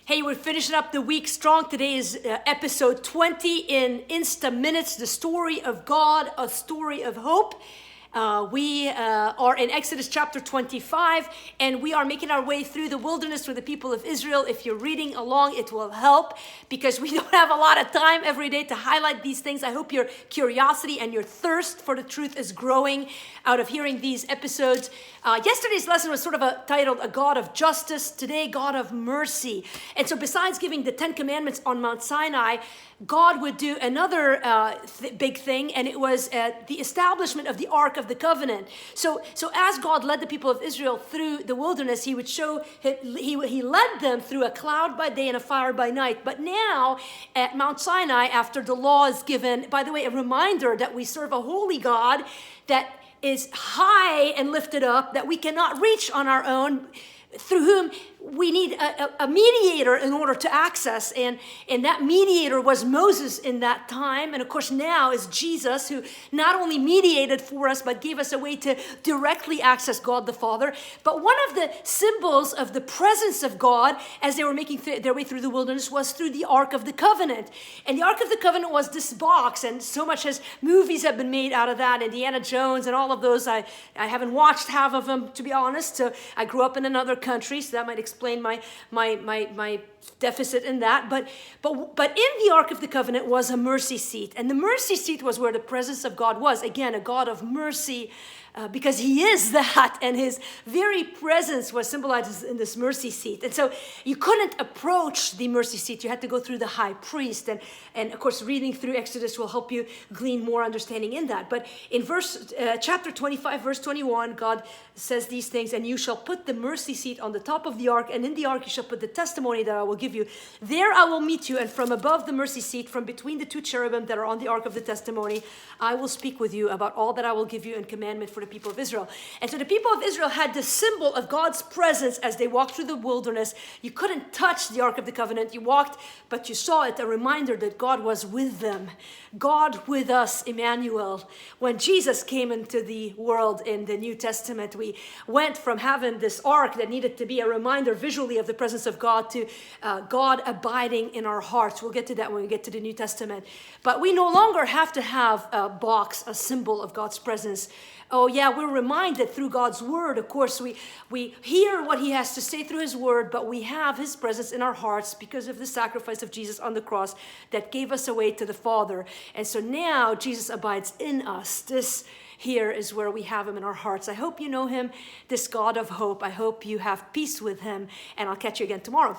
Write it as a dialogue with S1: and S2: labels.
S1: Hey, we're finishing up the week strong. Today is episode 20 in Insta Minutes, the story of God, a story of hope. We are in Exodus chapter 25, and we are making our way through the wilderness with the people of Israel. If you're reading along, it will help because we don't have a lot of time every day to highlight these things. I hope your curiosity and your thirst for the truth is growing out of hearing these episodes. Yesterday's lesson was sort of titled A God of Justice, today God of Mercy. And so besides giving the 10 Commandments on Mount Sinai, God would do another big thing, and it was the establishment of the Ark of the Covenant. So as God led the people of Israel through the wilderness, he would show, he led them through a cloud by day and a fire by night. But now at Mount Sinai, after the law is given, by the way, a reminder that we serve a holy God that is high and lifted up, that we cannot reach on our own, through whom we need a mediator in order to access. And that mediator was Moses in that time. And of course now is Jesus, who not only mediated for us, but gave us a way to directly access God the Father. But one of the symbols of the presence of God as they were making their way through the wilderness was through the Ark of the Covenant. And the Ark of the Covenant was this box, and so much as movies have been made out of that, Indiana Jones and all of those. I haven't watched half of them, to be honest. So I grew up in another country, so that might explain my deficit in that. But in the Ark of the Covenant was a mercy seat, and the mercy seat was where the presence of God was. Again, a God of mercy, because he is that, and his very presence was symbolized in this mercy seat. And so you couldn't approach the mercy seat. You had to go through the high priest. And of course, reading through Exodus will help you glean more understanding in that. But in chapter 25, verse 21, God says these things, and you shall put the mercy seat on the top of the ark, and in the ark you shall put the testimony that I will give you. There I will meet you, and from above the mercy seat, from between the two cherubim that are on the ark of the testimony, I will speak with you about all that I will give you in commandment for the people of Israel. And so the people of Israel had the symbol of God's presence as they walked through the wilderness. You couldn't touch the Ark of the Covenant. You walked, but you saw it, a reminder that God was with them. God with us, Emmanuel. When Jesus came into the world in the New Testament, we went from having this ark that needed to be a reminder visually of the presence of God to God abiding in our hearts. We'll get to that when we get to the New Testament. But we no longer have to have a box, a symbol of God's presence. Oh yeah, we're reminded through God's word. Of course, we hear what he has to say through his word, but we have his presence in our hearts because of the sacrifice of Jesus on the cross that gave us a way to the Father. And so now Jesus abides in us. This here is where we have him in our hearts. I hope you know him, this God of hope. I hope you have peace with him, and I'll catch you again tomorrow.